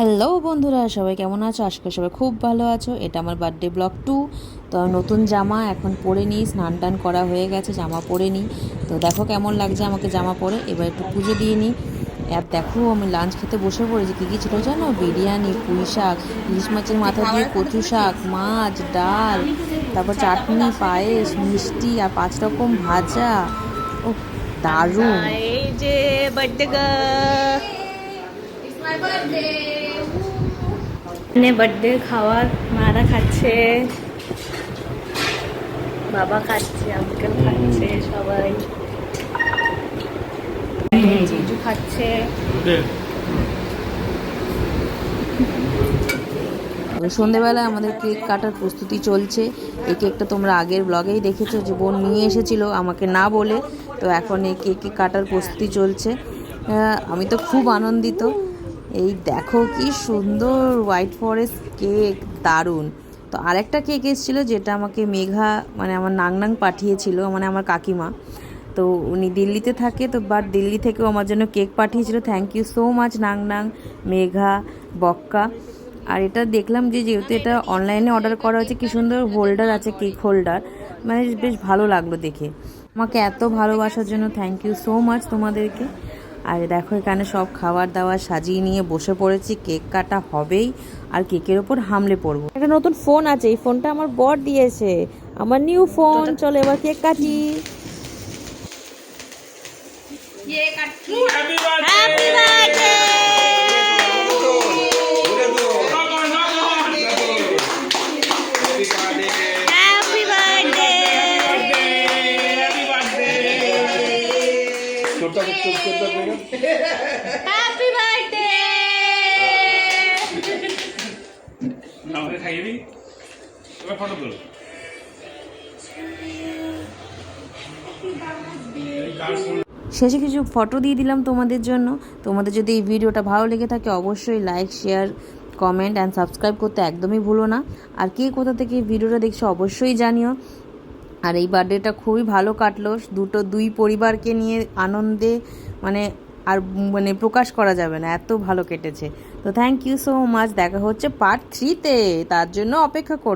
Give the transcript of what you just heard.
Hello বন্ধুরা, সবাই কেমন আছো? আজকে সবাই খুব ভালো আছো। এটা আমার বার্থডে ব্লগ 2। তো নতুন জামা এখন পরে নিই, স্নান টান করা হয়ে গেছে, জামা পরে নিই। তো দেখো কেমন লাগছে আমাকে জামা পরে। এবার একটু পুজো দিয়ে নিই। আর দেখো আমি লাঞ্চ খেতে বসে পড়েছি। কী কী ছিল জানো? বিরিয়ানি, পুঁই শাক, ইলিশ মাছের মাথা দিয়ে কচু শাক, মাছ, ডাল, তারপর চাটনি, পায়েস, মিষ্টি আর 5 রকম ভাজা। ও দারুণ! এই যে বার্থডে গার্ল বার্থডে খাওয়ার মারা খাচ্ছে, বাবা খাচ্ছে, আঙ্কেল খাচ্ছে, সবাই জিজু খাচ্ছে। সন্ধেবেলা আমাদের কেক কাটার প্রস্তুতি চলছে। এই কেকটা তোমরা আগের ব্লগেই দেখেছো যে বোন নিয়ে এসেছিলো আমাকে না বলে। তো এখন এই কেক কাটার প্রস্তুতি চলছে। আমি তো খুব আনন্দিত। এই দেখো কি সুন্দর হোয়াইট ফরেস্ট কেক, দারুণ। তো আরেকটা কেক এসেছিলো যেটা আমাকে মেঘা মানে আমার নাংনাং পাঠিয়েছিল, মানে আমার কাকিমা। তো উনি দিল্লিতে থাকে, তো বাট দিল্লি থেকেও আমার জন্য কেক পাঠিয়েছিল। থ্যাংক ইউ সো মাচ নাংনাং, মেঘা, বক্কা। আর এটা দেখলাম যে যেহেতু এটা অনলাইনে অর্ডার করা হয়েছে, কি সুন্দর হোল্ডার আছে, কেক হোল্ডার, মানে বেশ ভালো লাগলো দেখে। আমাকে এত ভালোবাসার জন্য থ্যাংক ইউ সো মাচ তোমাদেরকে। আর দেখো এখানে সব খাবার দাবার সাজিয়ে নিয়ে বসে পড়েছি, কেক কাটা হবেই আর কেকের ওপর হামলে পড়বো। একটা নতুন ফোন আছে, এই ফোনটা আমার বর দিয়েছে, আমার নিউ ফোন। চলো এবার কেক কাটি। Happy birthday. Happy birthday. আমাকে খাইয়ে দিই, এবার ফটো তোলো। শেষে কিছু ফটো দিয়ে দিলাম তোমাদের জন্য। তোমাদের যদি এই ভিডিওটা ভালো লেগে থাকে অবশ্যই like, share, comment and subscribe করতে একদমই ভুলো না। আর কে কোথা থেকে এই ভিডিওটা দেখছো অবশ্যই জানিও। আর এই বার্থডেটা খুবই ভালো কাটলো, দুই পরিবারকে নিয়ে আনন্দে, মানে আর মানে প্রকাশ করা যাবে না, এত ভালো কেটেছে। তো থ্যাংক ইউ সো মাচ। দেখা হচ্ছে পার্ট 3-তে, তার জন্য অপেক্ষা কর।